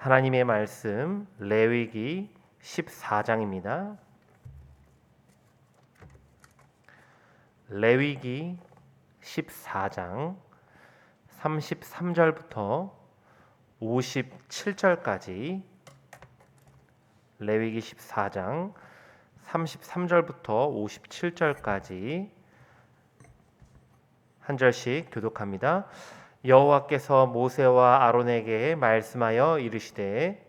하나님의 말씀 레위기 14장입니다. 레위기 14장 33절부터 57절까지 레위기 14장 33절부터 57절까지 한 절씩 교독합니다. 여호와께서 모세와 아론에게 말씀하여 이르시되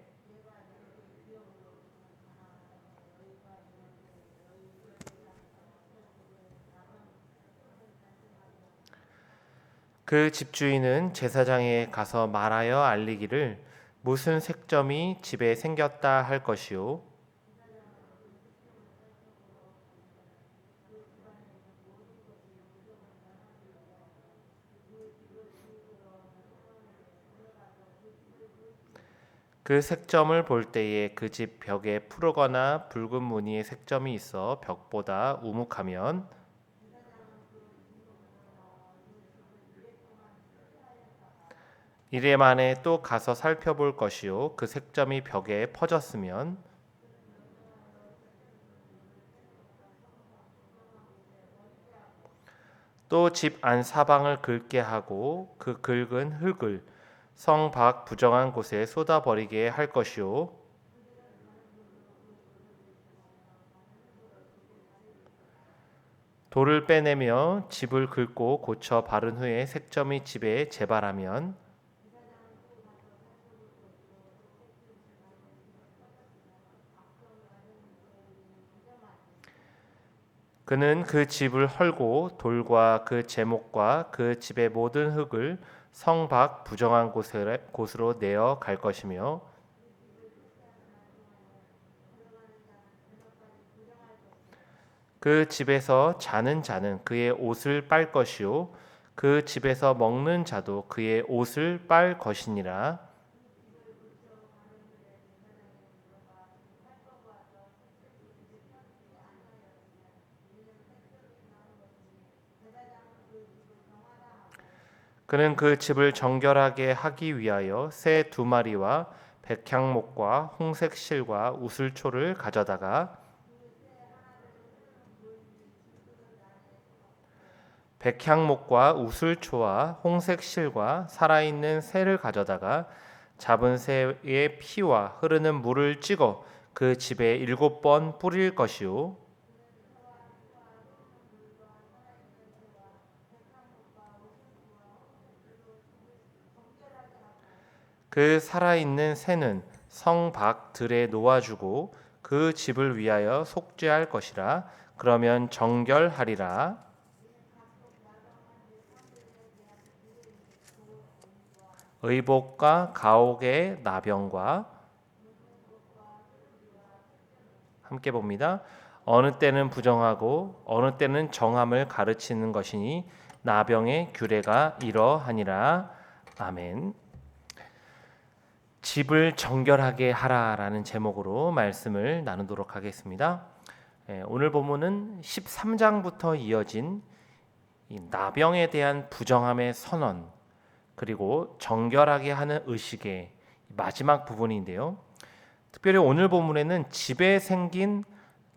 그 집주인은 제사장에 가서 말하여 알리기를 무슨 색점이 집에 생겼다 할 것이요 그 색점을 볼 때에 그 집 벽에 푸르거나 붉은 무늬의 색점이 있어 벽보다 우묵하면 이래 만에 또 가서 살펴볼 것이요 그 색점이 벽에 퍼졌으면 또 집 안 사방을 긁게 하고 그 긁은 흙을 성 밖 부정한 곳에 쏟아버리게 할 것이요 돌을 빼내며 집을 긁고 고쳐 바른 후에 색점이 집에 재발하면 그는 그 집을 헐고 돌과 그 제목과 그 집의 모든 흙을 성 밖 부정한 곳으로 내어 갈 것이며 그 집에서 자는 자는 그의 옷을 빨 것이요 그 집에서 먹는 자도 그의 옷을 빨 것이니라. 그는 그 집을 정결하게 하기 위하여 새 2마리와 백향목과 홍색 실과 우슬초를 가져다가 백향목과 우슬초와 홍색 실과 살아있는 새를 가져다가 잡은 새의 피와 흐르는 물을 찍어 그 집에 7번 뿌릴 것이요 그 살아있는 새는 성 밖 들에 놓아주고 그 집을 위하여 속죄할 것이라. 그러면 정결하리라. 의복과 가옥의 나병과 함께 봅니다. 어느 때는 부정하고 어느 때는 정함을 가르치는 것이니 나병의 규례가 이러하니라. 아멘. 집을 정결하게 하라라는 제목으로 말씀을 나누도록 하겠습니다. 오늘 본문은 13장부터 이어진 이 나병에 대한 부정함의 선언 그리고 정결하게 하는 의식의 마지막 부분인데요. 특별히 오늘 본문에는 집에 생긴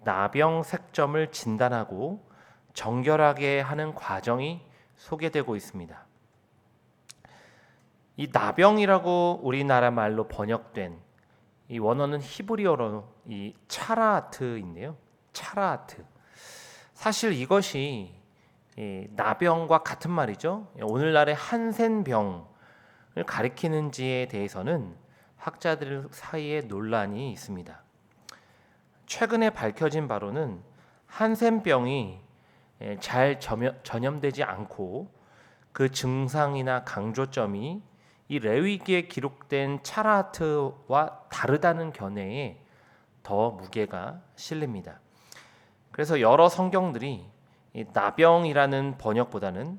나병 색점을 진단하고 정결하게 하는 과정이 소개되고 있습니다. 이 나병이라고 우리나라 말로 번역된 이 원어는 히브리어로 이 차라트인데요. 차라트. 사실 이것이 나병과 같은 말이죠. 오늘날의 한센병을 가리키는지에 대해서는 학자들 사이에 논란이 있습니다. 최근에 밝혀진 바로는 한센병이 잘 전염되지 않고 그 증상이나 강조점이 이 레위기에 기록된 차라트와 다르다는 견해에 더 무게가 실립니다. 그래서 여러 성경들이 이 나병이라는 번역보다는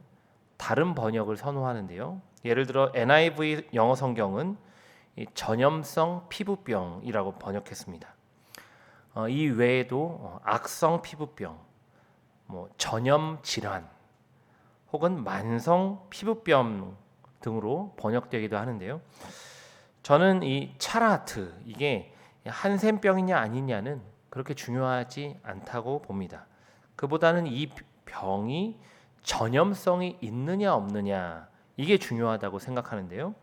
다른 번역을 선호하는데요. 예를 들어 NIV 영어 성경은 이 전염성 피부병이라고 번역했습니다. 이 외에도 악성 피부병, 전염 질환, 혹은 만성 피부병 등으로 번역되기도 하는데요. 저는 이 차라하트 이게 한센병이냐 아니냐는 그렇게 중요하지 않다고 봅니다. 그보다는 이 병이 전염성이 있느냐 없느냐 이게 중요하다고 생각하는데요.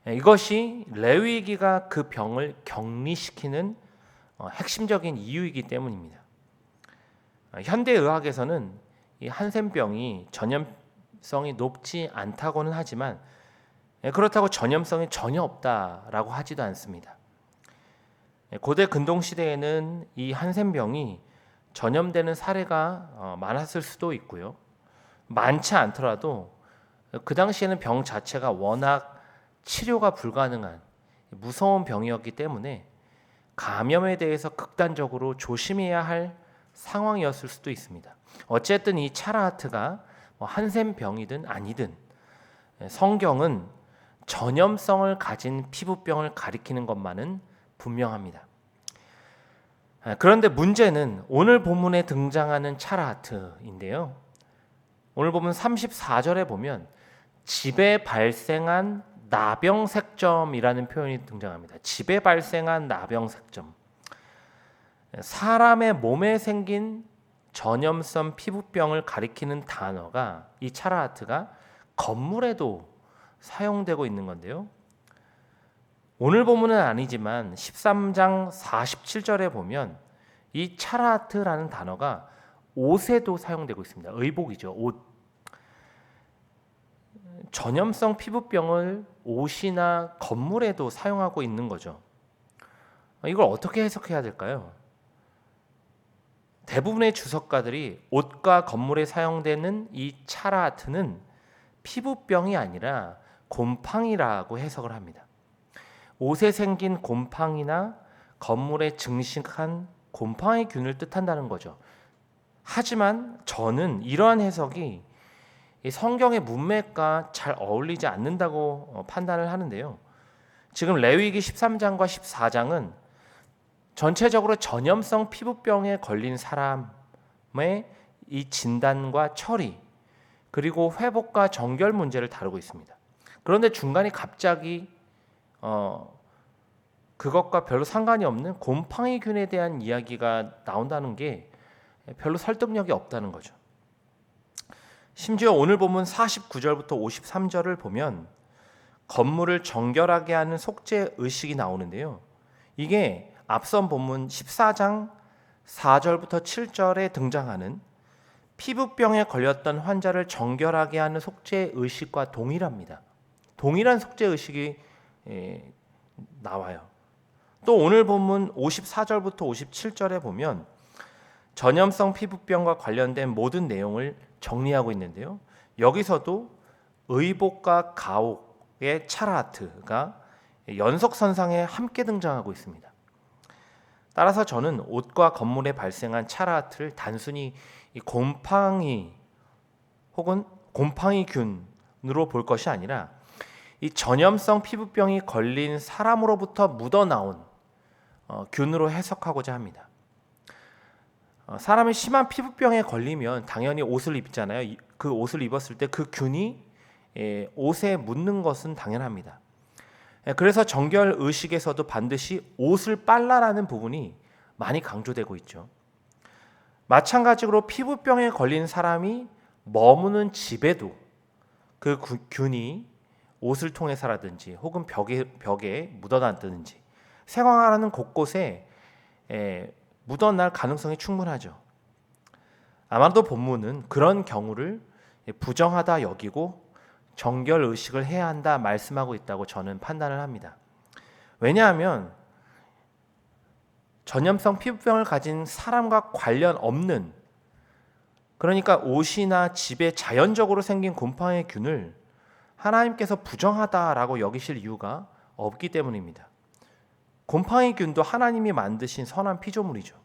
이것이 레위기가 그 병을 격리시키는 핵심적인 이유이기 때문입니다. 현대 의학에서는 이 한센병이 전염성이 높지 않다고는 하지만 그렇다고 전염성이 전혀 없다라고 하지도 않습니다. 고대 근동 시대에는 이 한센병이 전염되는 사례가 많았을 수도 있고요. 많지 않더라도 그 당시에는 병 자체가 워낙 치료가 불가능한 무서운 병이었기 때문에 감염에 대해서 극단적으로 조심해야 할 상황이었을 수도 있습니다. 어쨌든 이 차라하트가 한센병이든 아니든 성경은 전염성을 가진 피부병을 가리키는 것만은 분명합니다. 그런데 문제는 오늘 본문에 등장하는 차라하트인데요. 오늘 본문 34절에 보면 집에 발생한 나병색점이라는 표현이 등장합니다. 집에 발생한 나병색점. 사람의 몸에 생긴 전염성 피부병을 가리키는 단어가 이 차라하트가 건물에도 사용되고 있는 건데요. 오늘 본문은 아니지만 13장 47절에 보면 이 차라하트라는 단어가 옷에도 사용되고 있습니다. 의복이죠. 옷. 전염성 피부병을 옷이나 건물에도 사용하고 있는 거죠. 이걸 어떻게 해석해야 될까요? 대부분의 주석가들이 옷과 건물에 사용되는 이 차라하트는 피부병이 아니라 곰팡이라고 해석을 합니다. 옷에 생긴 곰팡이나 건물에 증식한 곰팡이균을 뜻한다는 거죠. 하지만 저는 이러한 해석이 성경의 문맥과 잘 어울리지 않는다고 판단을 하는데요. 지금 레위기 13장과 14장은 전체적으로 전염성 피부병에 걸린 사람의 이 진단과 처리 그리고 회복과 정결 문제를 다루고 있습니다. 그런데 중간에 갑자기 그것과 별로 상관이 없는 곰팡이균에 대한 이야기가 나온다는 게 별로 설득력이 없다는 거죠. 심지어 오늘 본문 49절부터 53절을 보면 건물을 정결하게 하는 속죄 의식이 나오는데요. 이게 앞선 본문 14장 4절부터 7절에 등장하는 피부병에 걸렸던 환자를 정결하게 하는 속죄 의식과 동일합니다. 동일한 속죄 의식이 나와요. 또 오늘 본문 54절부터 57절에 보면 전염성 피부병과 관련된 모든 내용을 정리하고 있는데요. 여기서도 의복과 가옥의 차라하트가 연속선상에 함께 등장하고 있습니다. 따라서 저는 옷과 건물에 발생한 차라하트를 단순히 곰팡이 혹은 곰팡이균으로 볼 것이 아니라 이 전염성 피부병이 걸린 사람으로부터 묻어나온 균으로 해석하고자 합니다. 사람이 심한 피부병에 걸리면 당연히 옷을 입잖아요. 그 옷을 입었을 때 그 균이 옷에 묻는 것은 당연합니다. 그래서 정결 의식에서도 반드시 옷을 빨라라는 부분이 많이 강조되고 있죠. 마찬가지로 피부병에 걸린 사람이 머무는 집에도 그 균이 옷을 통해서라든지 혹은 벽에 묻어났든지 생활하는 곳곳에 묻어날 가능성이 충분하죠. 아마도 본문은 그런 경우를 부정하다 여기고 정결 의식을 해야 한다 말씀하고 있다고 저는 판단을 합니다. 왜냐하면 전염성 피부병을 가진 사람과 관련 없는, 그러니까 옷이나 집에 자연적으로 생긴 곰팡이 균을 하나님께서 부정하다라고 여기실 이유가 없기 때문입니다. 곰팡이균도 하나님이 만드신 선한 피조물이죠.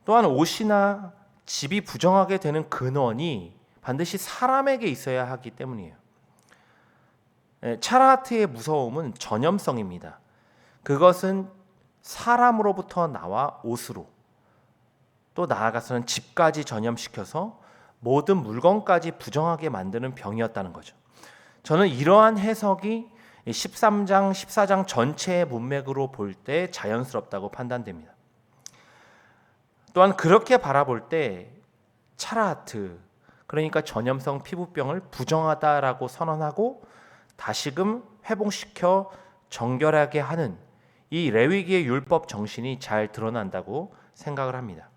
또한 옷이나 집이 부정하게 되는 근원이 반드시 사람에게 있어야 하기 때문이에요. 차라하트의 무서움은 전염성입니다. 그것은 사람으로부터 나와 옷으로, 또 나아가서는 집까지 전염시켜서 모든 물건까지 부정하게 만드는 병이었다는 거죠. 저는 이러한 해석이 13장, 14장 전체의 문맥으로 볼 때 자연스럽다고 판단됩니다. 또한 그렇게 바라볼 때 차라하트, 그러니까 전염성 피부병을 부정하다라고 선언하고 다시금 회복시켜 정결하게 하는 이 레위기의 율법 정신이 잘 드러난다고 생각을 합니다.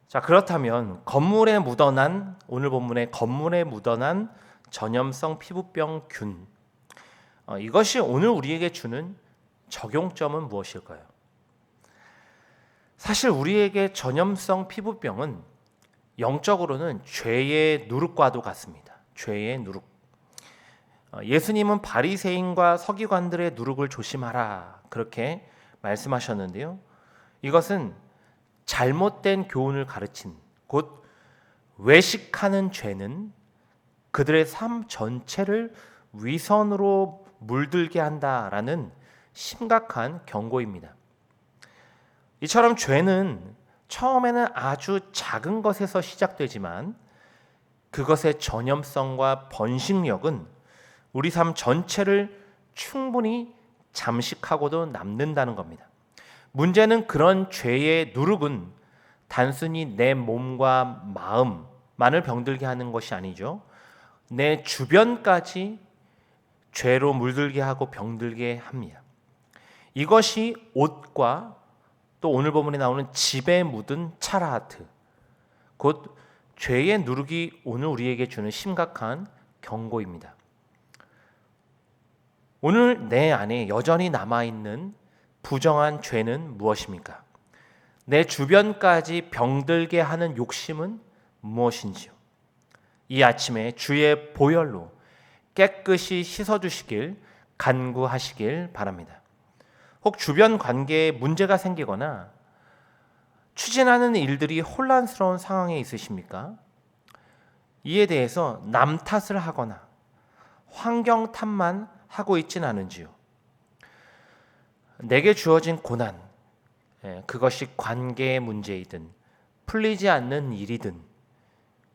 자, 그렇다면 오늘 본문의 건물에 묻어난 전염성 피부병균, 이것이 오늘 우리에게 주는 적용점은 무엇일까요? 사실 우리에게 전염성 피부병은 영적으로는 죄의 누룩과도 같습니다. 죄의 누룩. 예수님은 바리새인과 서기관들의 누룩을 조심하라 그렇게 말씀하셨는데요. 이것은 잘못된 교훈을 가르친, 곧 외식하는 죄는 그들의 삶 전체를 위선으로 물들게 한다라는 심각한 경고입니다. 이처럼 죄는 처음에는 아주 작은 것에서 시작되지만 그것의 전염성과 번식력은 우리 삶 전체를 충분히 잠식하고도 남는다는 겁니다. 문제는 그런 죄의 누룩은 단순히 내 몸과 마음만을 병들게 하는 것이 아니죠. 내 주변까지 죄로 물들게 하고 병들게 합니다. 이것이 옷과 또 오늘 본문에 나오는 집에 묻은 차라하트, 곧 죄의 누룩이 오늘 우리에게 주는 심각한 경고입니다. 오늘 내 안에 여전히 남아있는 부정한 죄는 무엇입니까? 내 주변까지 병들게 하는 욕심은 무엇인지요? 이 아침에 주의 보혈로 깨끗이 씻어주시길 간구하시길 바랍니다. 혹 주변 관계에 문제가 생기거나 추진하는 일들이 혼란스러운 상황에 있으십니까? 이에 대해서 남 탓을 하거나 환경 탓만 하고 있진 않은지요? 내게 주어진 고난, 그것이 관계의 문제이든 풀리지 않는 일이든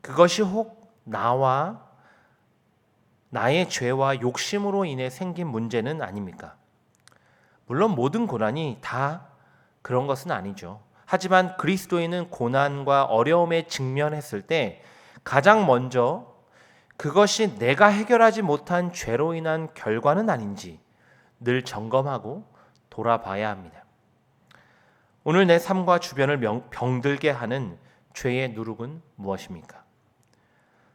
그것이 혹 나의 죄와 욕심으로 인해 생긴 문제는 아닙니까? 물론 모든 고난이 다 그런 것은 아니죠. 하지만 그리스도인은 고난과 어려움에 직면했을 때 가장 먼저 그것이 내가 해결하지 못한 죄로 인한 결과는 아닌지 늘 점검하고 돌아봐야 합니다. 오늘 내 삶과 주변을 병들게 하는 죄의 누룩은 무엇입니까?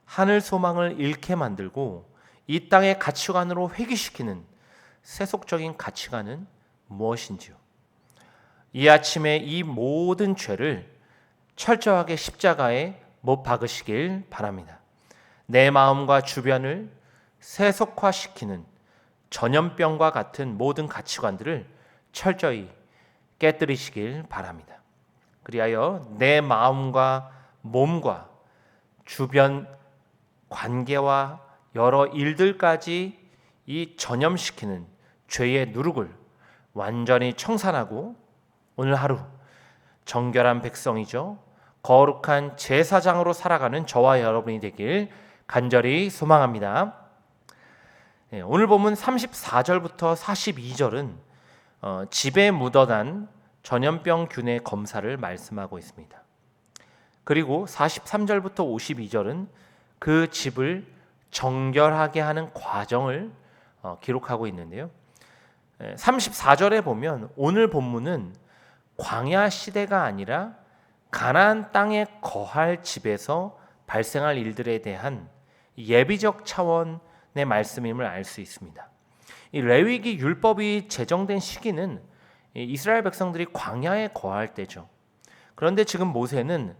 하늘 소망을 잃게 만들고 이 땅의 가치관으로 회귀시키는 세속적인 가치관은 무엇인지요? 이 아침에 이 모든 죄를 철저하게 십자가에 못 박으시길 바랍니다. 내 마음과 주변을 세속화시키는 전염병과 같은 모든 가치관들을 철저히 깨뜨리시길 바랍니다. 그리하여 내 마음과 몸과 주변 관계와 여러 일들까지 이 전염시키는 죄의 누룩을 완전히 청산하고 오늘 하루 정결한 백성이죠. 거룩한 제사장으로 살아가는 저와 여러분이 되길 간절히 소망합니다. 오늘 본문 34절부터 42절은 집에 묻어난 전염병균의 검사를 말씀하고 있습니다. 그리고 43절부터 52절은 그 집을 정결하게 하는 과정을 기록하고 있는데요. 34절에 보면 오늘 본문은 광야 시대가 아니라 가나안 땅에 거할 집에서 발생할 일들에 대한 예비적 차원의 말씀임을 알 수 있습니다. 이 레위기 율법이 제정된 시기는 이스라엘 백성들이 광야에 거할 때죠. 그런데 지금 모세는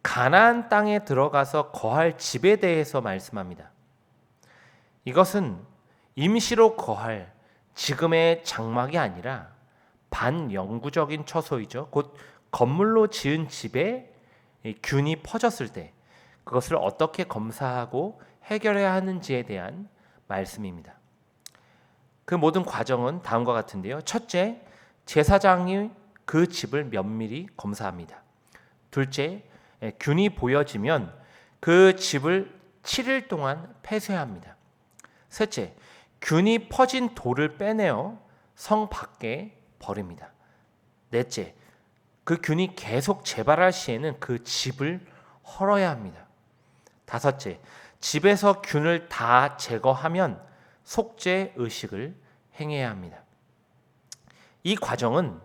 가나안 땅에 들어가서 거할 집에 대해서 말씀합니다. 이것은 임시로 거할 지금의 장막이 아니라 반영구적인 처소이죠. 곧 건물로 지은 집에 균이 퍼졌을 때 그것을 어떻게 검사하고 해결해야 하는지에 대한 말씀입니다. 그 모든 과정은 다음과 같은데요. 첫째, 제사장이 그 집을 면밀히 검사합니다. 둘째, 균이 보여지면 그 집을 7일 동안 폐쇄합니다. 셋째, 균이 퍼진 돌을 빼내어 성 밖에 버립니다. 넷째, 그 균이 계속 재발할 시에는 그 집을 헐어야 합니다. 다섯째, 집에서 균을 다 제거하면 속죄 의식을 행해야 합니다. 이 과정은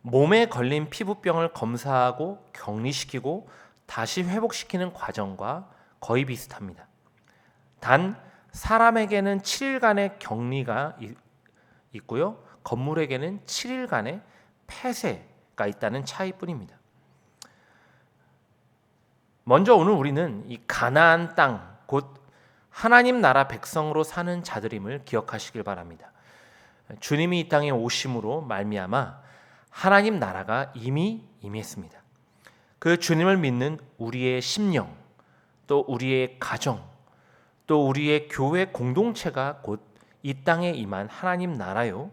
몸에 걸린 피부병을 검사하고 격리시키고 다시 회복시키는 과정과 거의 비슷합니다. 단 사람에게는 7일간의 격리가 있고요. 건물에게는 7일간의 폐쇄가 있다는 차이뿐입니다. 먼저 오늘 우리는 이 가나안 땅, 곧 하나님 나라 백성으로 사는 자들임을 기억하시길 바랍니다. 주님이 이 땅에 오심으로 말미암아 하나님 나라가 이미 임했습니다. 그 주님을 믿는 우리의 심령, 또 우리의 가정, 또 우리의 교회 공동체가 곧 이 땅에 임한 하나님 나라요,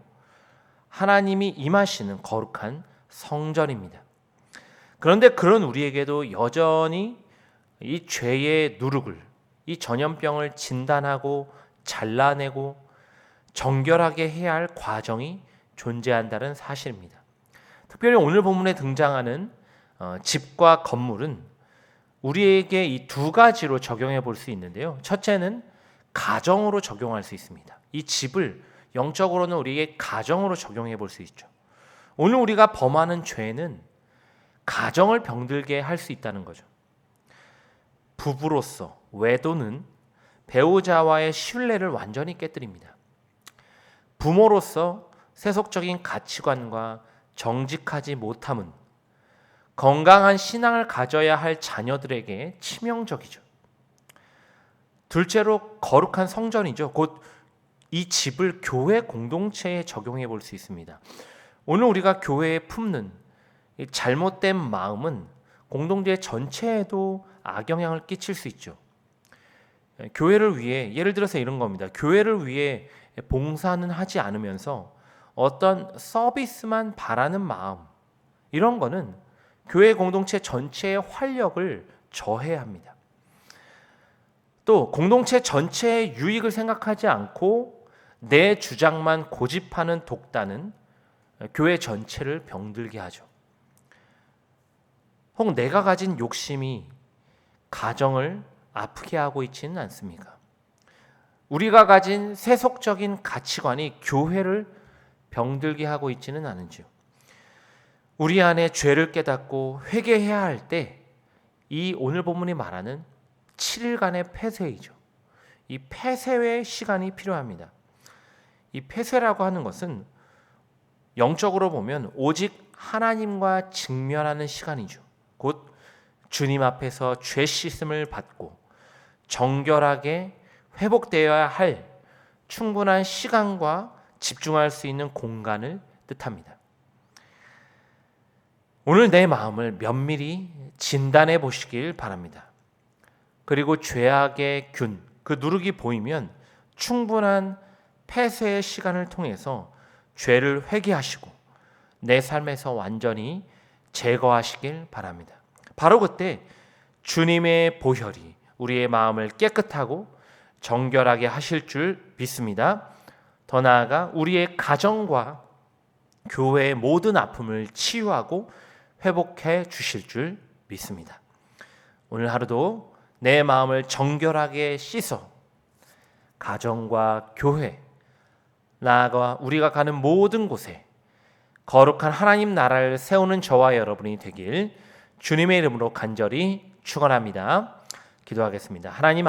하나님이 임하시는 거룩한 성전입니다. 그런데 그런 우리에게도 여전히 이 죄의 누룩을, 이 전염병을 진단하고 잘라내고 정결하게 해야 할 과정이 존재한다는 사실입니다. 특별히 오늘 본문에 등장하는 집과 건물은 우리에게 이 두 가지로 적용해 볼 수 있는데요. 첫째는 가정으로 적용할 수 있습니다. 이 집을 영적으로는 우리의 가정으로 적용해 볼 수 있죠. 오늘 우리가 범하는 죄는 가정을 병들게 할 수 있다는 거죠. 부부로서 외도는 배우자와의 신뢰를 완전히 깨뜨립니다. 부모로서 세속적인 가치관과 정직하지 못함은 건강한 신앙을 가져야 할 자녀들에게 치명적이죠. 둘째로 거룩한 성전이죠. 곧 이 집을 교회 공동체에 적용해 볼 수 있습니다. 오늘 우리가 교회에 품는 이 잘못된 마음은 공동체 전체에도 악영향을 끼칠 수 있죠. 교회를 위해, 예를 들어서 이런 겁니다. 교회를 위해 봉사는 하지 않으면서 어떤 서비스만 바라는 마음, 이런 거는 교회 공동체 전체의 활력을 저해야 합니다. 또 공동체 전체의 유익을 생각하지 않고 내 주장만 고집하는 독단은 교회 전체를 병들게 하죠. 혹 내가 가진 욕심이 가정을 아프게 하고 있지는 않습니까? 우리가 가진 세속적인 가치관이 교회를 병들게 하고 있지는 않은지요. 우리 안에 죄를 깨닫고 회개해야 할 때 이 오늘 본문이 말하는 7일간의 폐쇄이죠. 이 폐쇄의 시간이 필요합니다. 이 폐쇄라고 하는 것은 영적으로 보면 오직 하나님과 직면하는 시간이죠. 곧 주님 앞에서 죄 씻음을 받고 정결하게 회복되어야 할 충분한 시간과 집중할 수 있는 공간을 뜻합니다. 오늘 내 마음을 면밀히 진단해 보시길 바랍니다. 그리고 죄악의 균, 그 누룩이 보이면 충분한 폐쇄의 시간을 통해서 죄를 회개하시고 내 삶에서 완전히 제거하시길 바랍니다. 바로 그때 주님의 보혈이 우리의 마음을 깨끗하고 정결하게 하실 줄 믿습니다. 더 나아가 우리의 가정과 교회의 모든 아픔을 치유하고 회복해 주실 줄 믿습니다. 오늘 하루도 내 마음을 정결하게 씻어 가정과 교회, 나아가 우리가 가는 모든 곳에 거룩한 하나님 나라를 세우는 저와 여러분이 되길 주님의 이름으로 간절히 축원합니다. 기도하겠습니다. 하나님